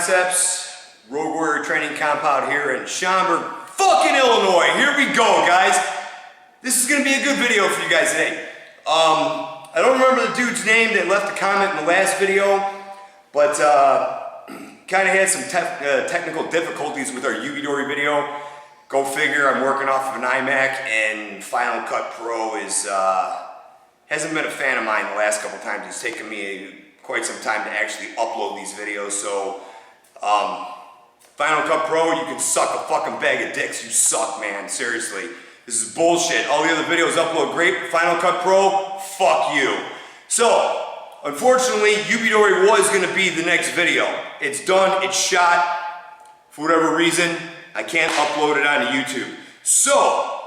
Concepts, Rogue Warrior Training Compound here in Schaumburg, fucking Illinois. Here we go, guys. This is gonna be a good video for you guys today. I don't remember the dude's name that left a comment in the last video, but kind of had some technical difficulties with our Yubidori video. Go figure, I'm working off of an iMac, and Final Cut Pro is hasn't been a fan of mine the last couple times. It's taken me quite some time to actually upload these videos, so Final Cut Pro, you can suck a fucking bag of dicks. You suck, man, seriously. This is bullshit. All the other videos upload great. Final Cut Pro, fuck you. So, unfortunately, Yubidori was gonna be the next video. It's done, it's shot. For whatever reason, I can't upload it onto YouTube. So,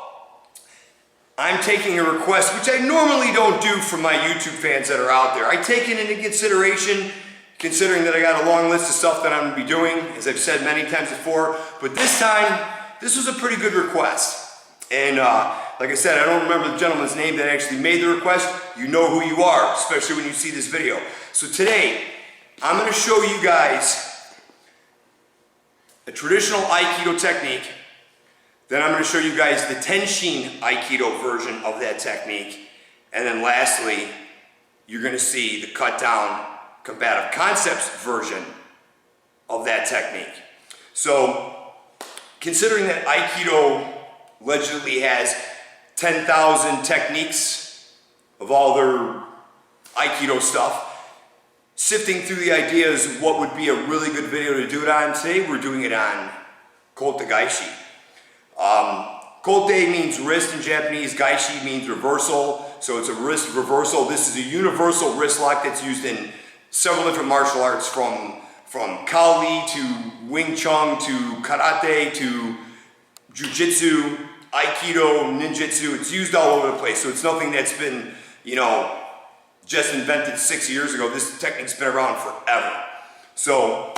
I'm taking a request, which I normally don't do from my YouTube fans that are out there. I take it into consideration, considering that I got a long list of stuff that I'm gonna be doing, as I've said many times before, but this time, this was a pretty good request. And like I said, I don't remember the gentleman's name that actually made the request. You know who you are, especially when you see this video. So today, I'm gonna show you guys a traditional Aikido technique. Then I'm going to show you guys the Tenshin Aikido version of that technique. And then lastly, you're going to see the cut down combative concepts version of that technique. So, considering that Aikido allegedly has 10,000 techniques of all their Aikido stuff, sifting through the ideas of what would be a really good video to do it on, today we're doing it on Kote Gaishi. Kote means wrist in Japanese, Gaishi means reversal, so it's a wrist reversal. This is a universal wrist lock that's used in several different martial arts, from Kali to Wing Chun to Karate to Jiu-Jitsu, Aikido, Ninjutsu. It's used all over the place, so it's nothing that's been, you know, just invented 6 years ago. This technique's been around forever. So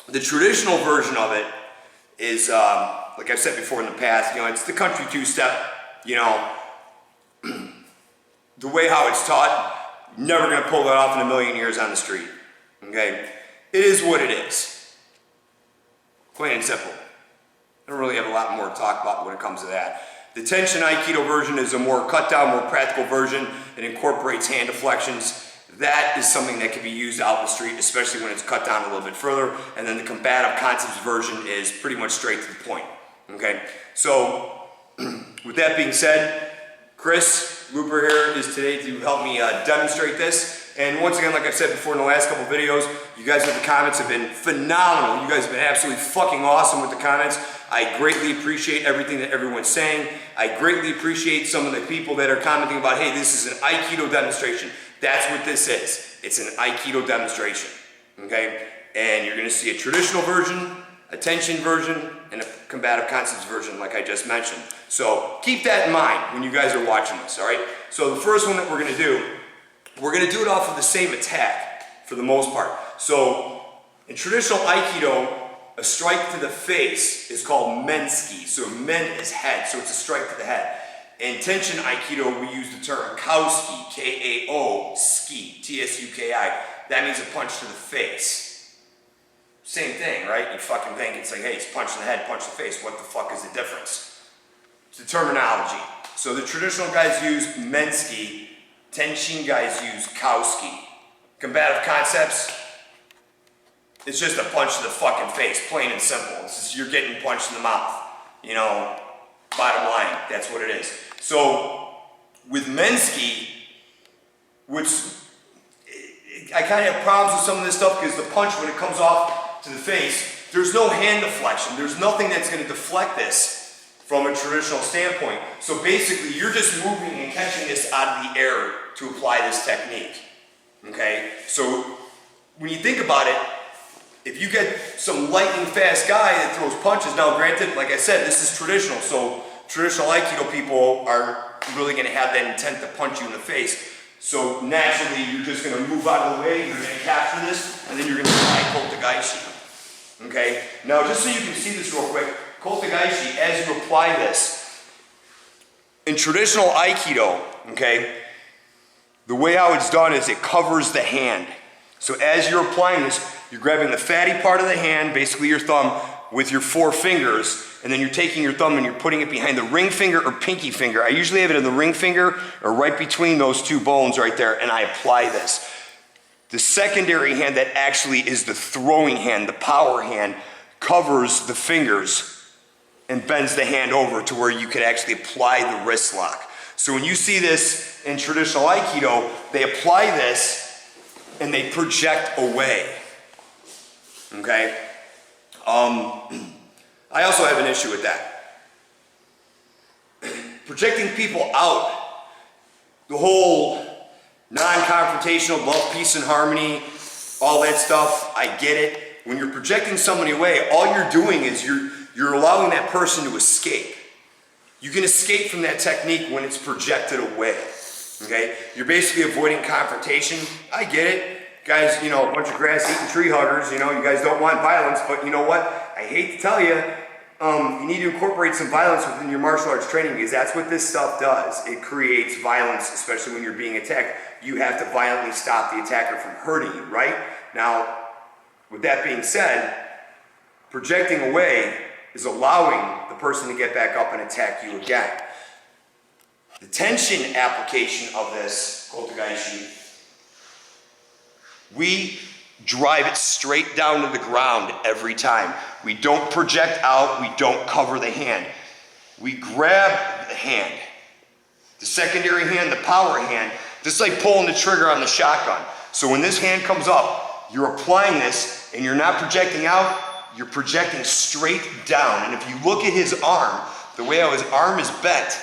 the traditional version of it is, like I've said before in the past, you know, it's the country two-step, you know, the way how it's taught, never gonna pull that off in a million years on the street, okay? It is what it is, plain and simple. I don't really have a lot more to talk about when it comes to that. The Tenshin Aikido version is a more cut down, more practical version. It incorporates hand deflections. That is something that can be used out in the street, especially when it's cut down a little bit further. And then the combative concepts version is pretty much straight to the point. Okay, so with that being said, Chris Looper here is today to help me demonstrate this. And once again, like I've said before in the last couple videos, you guys with the comments have been phenomenal. You guys have been absolutely fucking awesome with the comments. I greatly appreciate everything that everyone's saying. I greatly appreciate some of the people that are commenting about, hey, this is an Aikido demonstration. That's what this is. It's an Aikido demonstration, okay? And you're gonna see a traditional version, a Tenshin version, and a combative concepts version like I just mentioned. So keep that in mind when you guys are watching this, all right? So the first one that we're gonna do it off of the same attack for the most part. So in traditional Aikido, a strike to the face is called menski. So men is head, so it's a strike to the head. In Tenshin Aikido, we use the term kauski, K-A-O-ski, T-S-U-K-I. That means a punch to the face. Same thing, right? You fucking think it's like, hey, it's punch in the head, punch in the face. What the fuck is the difference? It's the terminology. So the traditional guys use menski, Tenshin guys use kauski. Combative concepts, it's just a punch to the fucking face, plain and simple. It's just, you're getting punched in the mouth. You know, bottom line, that's what it is. So with menski, which I kind of have problems with some of this stuff because the punch, when it comes off to the face, there's no hand deflection. There's nothing that's going to deflect this from a traditional standpoint. So basically, you're just moving and catching this out of the air to apply this technique. Okay? So when you think about it, if you get some lightning fast guy that throws punches, now granted, like I said, this is traditional, so traditional Aikido people are really going to have that intent to punch you in the face. So naturally, you're just going to move out of the way, you're going to capture this, and then you're going to apply Kote Gaishi. Okay? Now, just so you can see this real quick, Kote Gaishi, as you apply this, in traditional Aikido, okay, the way how it's done is it covers the hand. So as you're applying this, You're grabbing the fatty part of the hand, basically your thumb, with your 4 fingers, and then you're taking your thumb and you're putting it behind the ring finger or pinky finger. I usually have it in the ring finger or right between those 2 bones right there, and I apply this. The secondary hand that actually is the throwing hand, the power hand, covers the fingers and bends the hand over to where you could actually apply the wrist lock. So when you see this in traditional Aikido, they apply this and they project away. Okay? I also have an issue with that. Projecting people out, the whole non-confrontational, love, peace, and harmony, all that stuff, I get it. When you're projecting somebody away, all you're doing is you're allowing that person to escape. You can escape from that technique when it's projected away. Okay? You're basically avoiding confrontation. I get it. Guys, you know, a bunch of grass-eating tree huggers, you know, you guys don't want violence, but you know what? I hate to tell you, you need to incorporate some violence within your martial arts training because that's what this stuff does. It creates violence, especially when you're being attacked. You have to violently stop the attacker from hurting you, right? Now, with that being said, projecting away is allowing the person to get back up and attack you again. The Tenshin application of this, Kotogaishi, we drive it straight down to the ground every time. We don't project out, we don't cover the hand. We grab the hand, the secondary hand, the power hand, just like pulling the trigger on the shotgun. So when this hand comes up, you're applying this and you're not projecting out, you're projecting straight down. And if you look at his arm, the way how his arm is bent,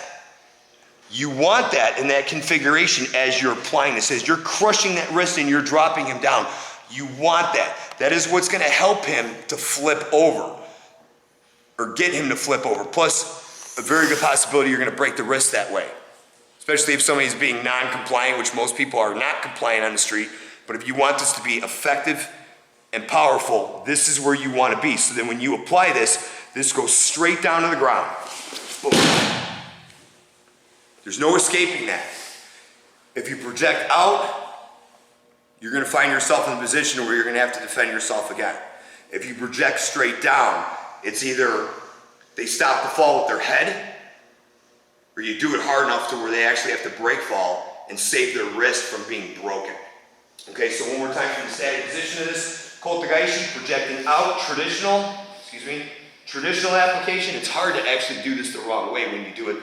you want that in that configuration as you're applying this. As you're crushing that wrist and you're dropping him down, you want that. That is what's going to help him to flip over or get him to flip over. Plus, a very good possibility you're going to break the wrist that way, especially if somebody's being non-compliant, which most people are not compliant on the street. But if you want this to be effective and powerful, this is where you want to be. So then when you apply this, this goes straight down to the ground. Boom. There's no escaping that. If you project out, you're going to find yourself in a position where you're going to have to defend yourself again. If you project straight down, it's either they stop the fall with their head, or you do it hard enough to where they actually have to break fall and save their wrist from being broken. Okay, so one more time for the static position of this. Kotogaishi, projecting out, traditional application. It's hard to actually do this the wrong way when you do it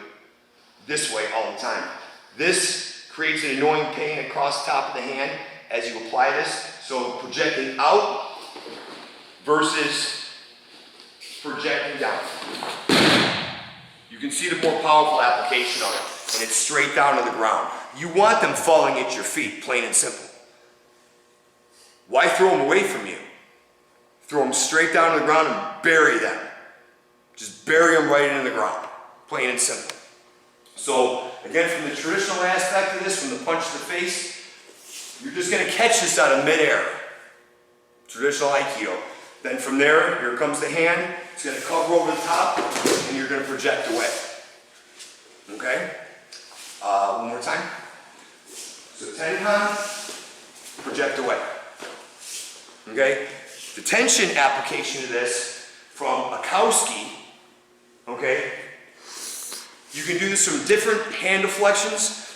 this way all the time. This creates an annoying pain across the top of the hand as you apply this. So projecting out versus projecting down. You can see the more powerful application of it, and it's straight down to the ground. You want them falling at your feet, plain and simple. Why throw them away from you? Throw them straight down to the ground and bury them. Just bury them right into the ground, plain and simple. So, again, from the traditional aspect of this, from the punch to the face, you're just going to catch this out of midair. Traditional Aikido. Then from there, here comes the hand. It's going to cover over the top, and you're going to project away. Okay? One more time. So Tenkan, project away. Okay? The Tenshin application of this from Akowski, okay? You can do this from different hand deflections.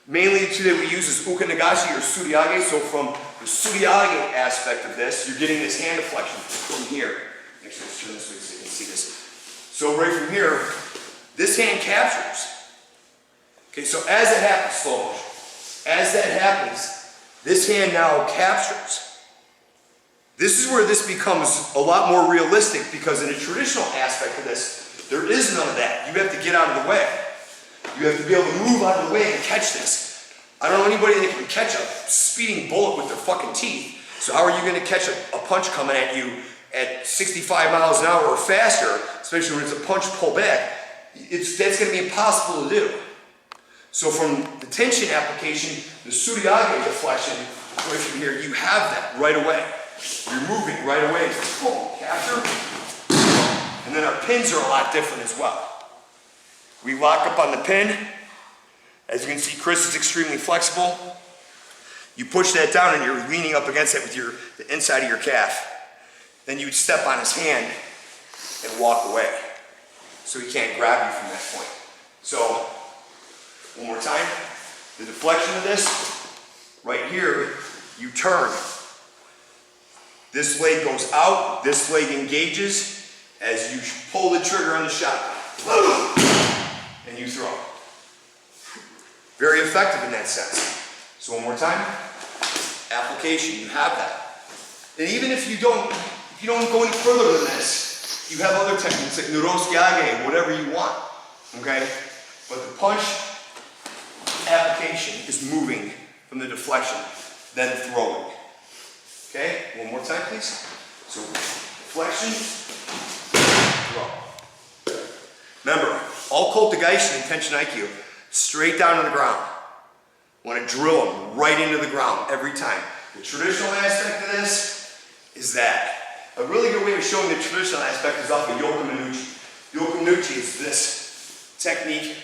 Mainly the two that we use is uka nagashi or suriage. So from the suriage aspect of this, you're getting this hand deflection from here. Actually, let's turn this way so you can see this. So right from here, this hand captures. Okay, so as it happens, slow motion. As that happens, this hand now captures. This is where this becomes a lot more realistic because in a traditional aspect of this, there is none of that. You have to get out of the way. You have to be able to move out of the way and catch this. I don't know anybody that can catch a speeding bullet with their fucking teeth. So how are you going to catch a punch coming at you at 65 miles an hour or faster, especially when it's a punch pull back? That's going to be impossible to do. So from the Tenshin application, the suriage deflection, right from here, you have that right away. You're moving right away. Boom, capture. And then our pins are a lot different as well. We lock up on the pin. As you can see, Chris is extremely flexible. You push that down and you're leaning up against it with the inside of your calf. Then you would step on his hand and walk away. So he can't grab you from that point. So, one more time. The deflection of this, right here, you turn. This leg goes out, this leg engages as you pull the trigger on the shot. And you throw. Very effective in that sense. So one more time. Application, you have that. And even if you don't go any further than this, you have other techniques like Nuroskiage, whatever you want. Okay? But the punch application is moving from the deflection, then throwing. Okay? One more time, please. So, deflection, throw. Remember, all Kotegaeshi and Tenshin Aikido, straight down to the ground. Want to drill them right into the ground every time. The traditional aspect of this is that. A really good way of showing the traditional aspect is off of Yokomanuchi. Yokomanuchi is this technique,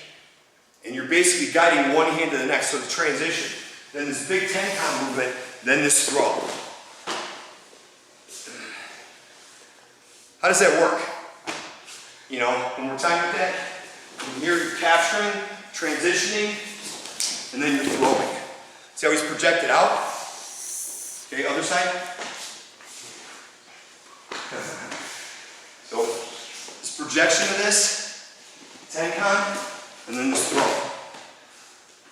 and you're basically guiding one hand to the next, so the transition. Then this big Tenkan movement, then this throw. How does that work? You know, one more time with that. From here you're capturing, transitioning, and then you're throwing. See how he's projected out? Okay, other side. So, this projection of this, Tenkan, and then this throw.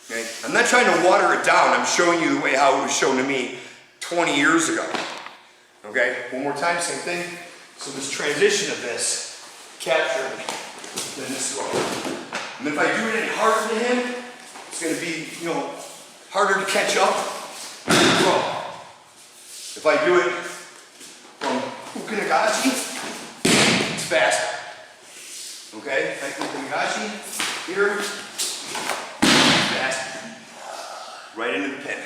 Okay? I'm not trying to water it down, I'm showing you the way how it was shown to me 20 years ago. Okay, one more time, same thing. So this transition of this, capturing, then this throw. And if I do it any harder to him, it's going to be, you know, harder to catch up. Throw. If I do it from ukinagashi, it's faster. Okay, like ukinagashi, here, faster. Right into the pin.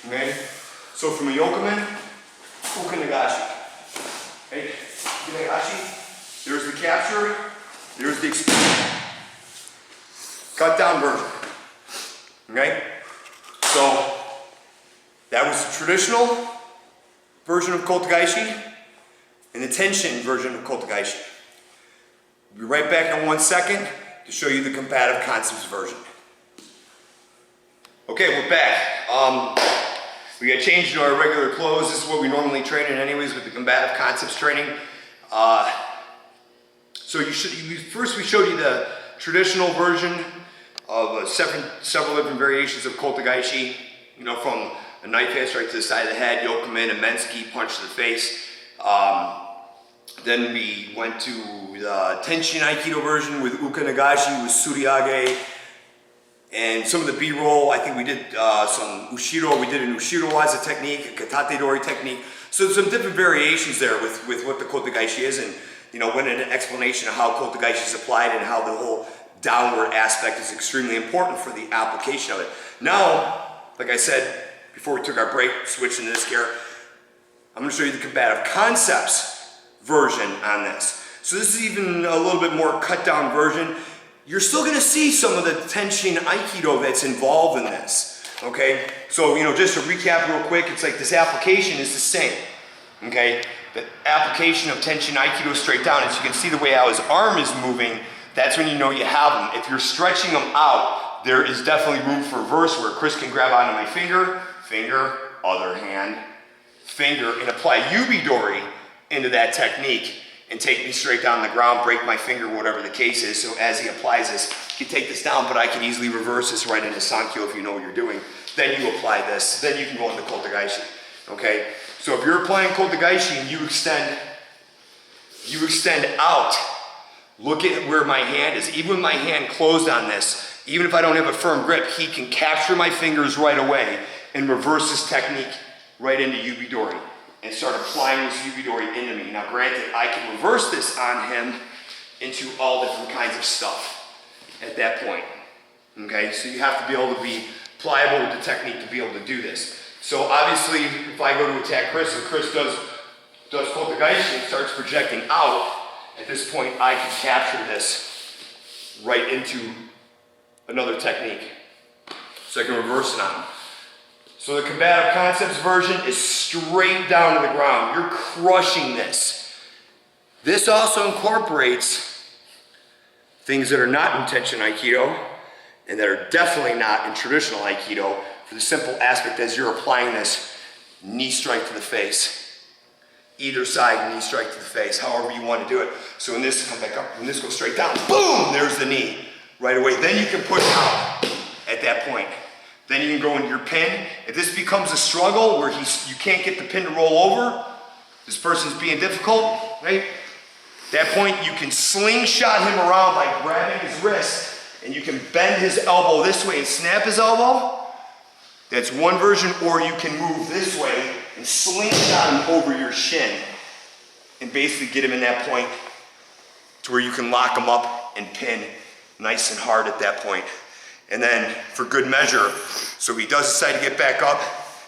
Okay, so from a yokomen, ukinagashi. Okay, ukinagashi, there's the capture, there's the expansion. Cut down version. Okay? So, that was the traditional version of Kotegaeshi and the Tenshin version of Kotegaeshi. We'll be right back in 1 second to show you the combative concepts version. Okay, we're back. We got changed to our regular clothes. This is what we normally train in anyways with the combative concepts training. So first we showed you the traditional version of several different variations of Kotegaeshi, you know, from a knife hit right to the side of the head, yokomen, and mensuki, punch to the face. Then we went to the Tenshin Aikido version with ukinagashi, with suriage, and some of the B-roll. I think we did some ushiro. We did an ushiro as a technique, a katate dori technique. So some different variations there with what the Kotegaeshi is, and you know, went into an explanation of how Kotegaeshi is applied and how the whole downward aspect is extremely important for the application of it. Now, like I said before we took our break, switching to this gear, I'm going to show you the combative concepts version on this. So this is even a little bit more cut down version. You're still going to see some of the Tenshin Aikido that's involved in this. Okay, so you know, just to recap real quick, it's like this application is the same. Okay, the application of Tenshin Aikido straight down, as you can see the way how his arm is moving, that's when you know you have him. If you're stretching him out, there is definitely room for reverse where Chris can grab onto my finger, finger, other hand, finger, and apply Yubidori into that technique and take me straight down the ground, break my finger, whatever the case is. So as he applies this, you can take this down, but I can easily reverse this right into Sankyo if you know what you're doing. Then you apply this, then you can go into Kotegaeshi. Okay? So if you're applying Kotegaeshi and you extend out, look at where my hand is. Even with my hand closed on this, even if I don't have a firm grip, he can capture my fingers right away and reverse this technique right into Yubidori and start applying this Yubidori into me. Now granted, I can reverse this on him into all different kinds of stuff at that point. Okay, so you have to be able to be pliable with the technique to be able to do this. So obviously, if I go to attack Chris and Chris does Kotegaeshi and starts projecting out, at this point I can capture this right into another technique. So I can reverse it on him. So the combative concepts version is straight down to the ground. You're crushing this. This also incorporates things that are not in Tenshin Aikido and that are definitely not in traditional Aikido, for the simple aspect as you're applying this knee strike to the face. Either side knee strike to the face, however you want to do it. So when this comes back up, when this goes straight down, boom, there's the knee right away. Then you can push out at that point. Then you can go into your pin. If this becomes a struggle where you can't get the pin to roll over, this person's being difficult, right? At that point, you can slingshot him around by grabbing his wrist, and you can bend his elbow this way and snap his elbow. That's one version, or you can move this way and slingshot him over your shin and basically get him in that point to where you can lock him up and pin nice and hard at that point. And then for good measure, so if he does decide to get back up,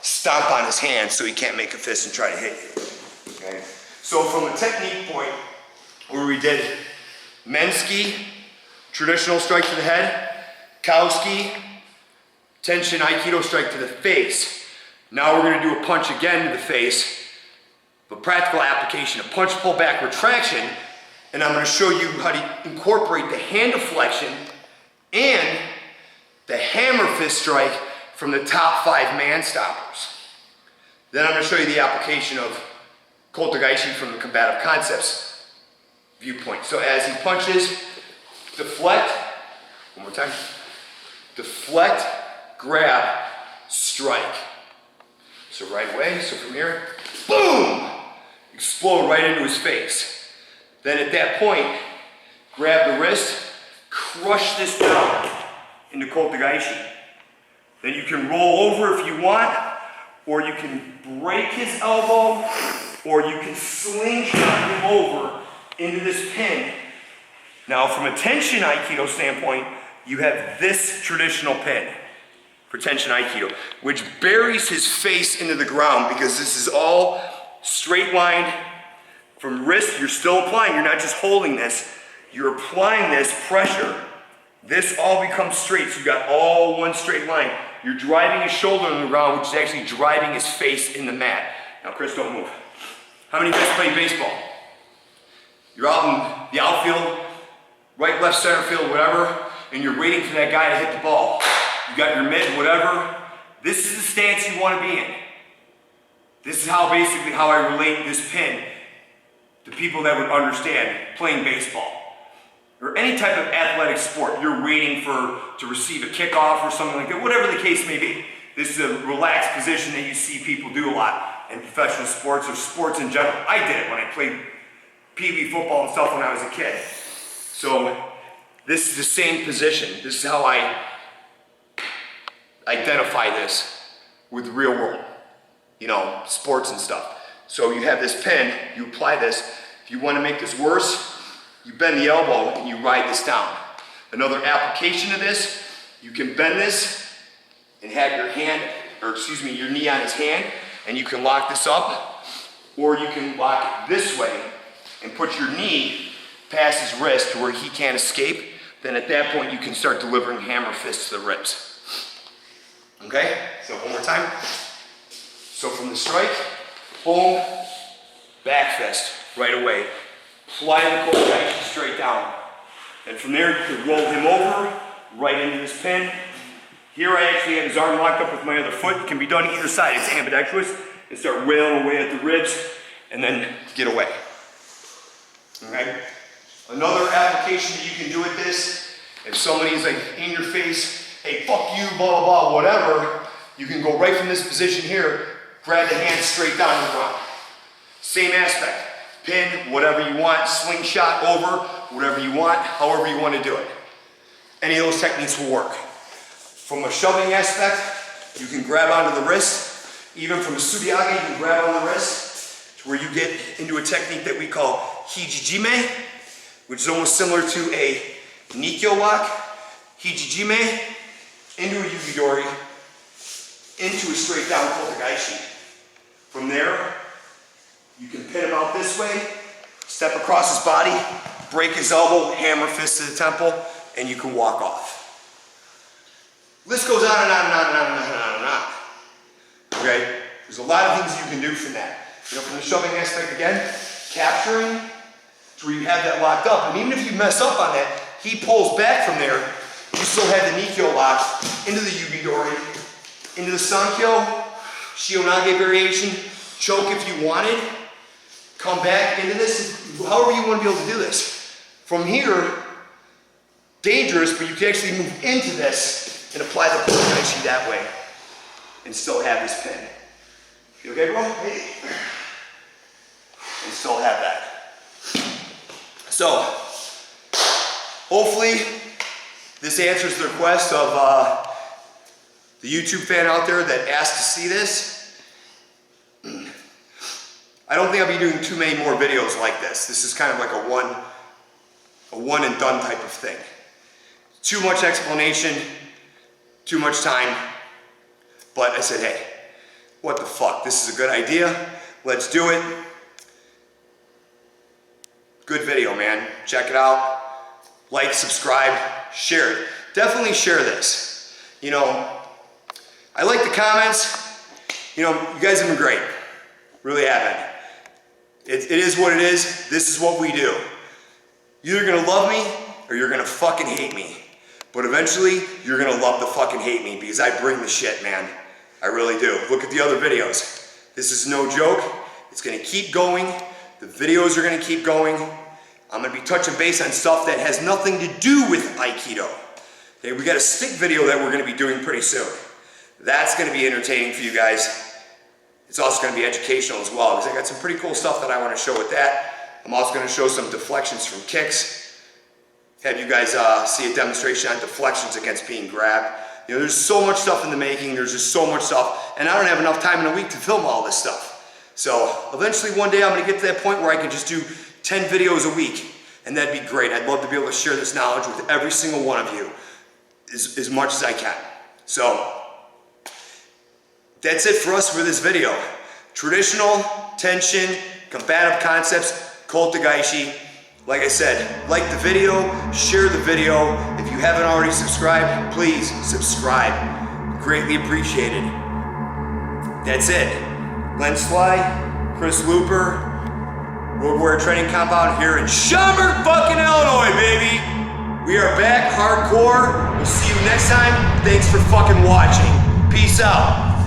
stomp on his hand so he can't make a fist and try to hit you. Okay? So from a technique point, where we did Menski, traditional strike to the head, Kauski, Tenshin Aikido strike to the face. Now we're going to do a punch again to the face, but practical application, a punch, pull back, retraction, and I'm going to show you how to incorporate the hand deflection and the hammer fist strike from the top 5 man stoppers. Then I'm going to show you the application of Kotegaishi from the combative concepts viewpoint. So as he punches, deflect, one more time, deflect, grab, strike. So right way, so from here, boom, explode right into his face. Then at that point, grab the wrist, crush this down into Kotegaishi. Then you can roll over if you want, or you can break his elbow, or you can slingshot him over into this pin. Now from a Tenshin Aikido standpoint, you have this traditional pin for Tenshin Aikido, which buries his face into the ground because this is all straight lined from wrist. You're still applying, you're not just holding this, you're applying this pressure. This all becomes straight, so you got all one straight line. You're driving his shoulder on the ground, which is actually driving his face in the mat. Now Chris, don't move. How many of you guys play baseball? You're out in the outfield, right, left, center field, whatever, and you're waiting for that guy to hit the ball. You got your mitt, whatever. This is the stance you want to be in. This is how basically how I relate this pin to people that would understand playing baseball. Or any type of athletic sport, you're waiting to receive a kickoff or something like that, whatever the case may be. This is a relaxed position that you see people do a lot in professional sports or sports in general. I did it when I played Pee Wee football and stuff when I was a kid. So this is the same position. This is how I identify this with the real world, sports and stuff. So you have this pin, you apply this. If you want to make this worse, you bend the elbow and you ride this down. Another application of this, you can bend this and have your your knee on his hand, and you can lock this up, or you can lock it this way and put your knee past his wrist to where he can't escape. Then at that point, you can start delivering hammer fists to the ribs. Okay, so one more time. So from the strike, boom, back fist right away. Fly the Kotegaishi straight down. And from there, you can roll him over, right into this pin. Here I actually have his arm locked up with my other foot. It can be done either side. It's ambidextrous. And start wailing away at the ribs, and then get away. Okay? Another application that you can do with this, if somebody's like in your face, hey, fuck you, blah, blah, blah, whatever, you can go right from this position here, grab the hand straight down to the ground. Same aspect. Pin, whatever you want, slingshot over, whatever you want, however you want to do it. Any of those techniques will work. From a shoving aspect, you can grab onto the wrist. Even from a Sudiage, you can grab on the wrist to where you get into a technique that we call Hijijime, which is almost similar to a Nikyo lock. Hijijime, into a Yugidori, into a straight down Kotegaishi. From there, you can pin him out this way, step across his body, break his elbow, hammer fist to the temple, and you can walk off. List goes on and on and on and on and on and on and on. okay? There's a lot of things you can do from that. You know, from the shoving aspect again, capturing to where you have that locked up. And even if you mess up on that, he pulls back from there, you still have the Nikyo lock into the Yubidori, into the Sankyo, Shionage variation, choke if you wanted, come back into this, however you want to be able to do this. From here, dangerous, but you can actually move into this and apply the Kotegaeshi that way and still have this pin. You okay, bro? Hey. And still have that. So, hopefully, this answers the request of the YouTube fan out there that asked to see this. I don't think I'll be doing too many more videos like this. This is kind of like a one and done type of thing. Too much explanation, too much time. But I said, hey, what the fuck? This is a good idea. Let's do it. Good video, man. Check it out. Like, subscribe, share it. Definitely share this. You know, I like the comments. You know, you guys have been great. Really have been. It is what it is. This is what we do. You're either gonna love me or you're gonna fucking hate me. But eventually, you're gonna love the fucking hate me because I bring the shit, man. I really do. Look at the other videos. This is no joke. It's gonna keep going. The videos are gonna keep going. I'm gonna be touching base on stuff that has nothing to do with Aikido. Okay, we got a stick video that we're gonna be doing pretty soon. That's gonna be entertaining for you guys. It's also gonna be educational as well because I got some pretty cool stuff that I wanna show with that. I'm also gonna show some deflections from kicks. Have you guys see a demonstration on deflections against being grabbed. You know, there's so much stuff in the making, there's just so much stuff, and I don't have enough time in a week to film all this stuff. So eventually one day I'm gonna get to that point where I can just do 10 videos a week, and that'd be great. I'd love to be able to share this knowledge with every single one of you as much as I can. So that's it for us for this video. Traditional, Tenshin, combative concepts, Kotegaeshi. Like I said, like the video, share the video. If you haven't already subscribed, please subscribe. Greatly appreciated. That's it. Len Sly, Chris Looper, Road Warrior Training Compound here in Schaumburg, fucking Illinois, baby. We are back hardcore. We'll see you next time. Thanks for fucking watching. Peace out.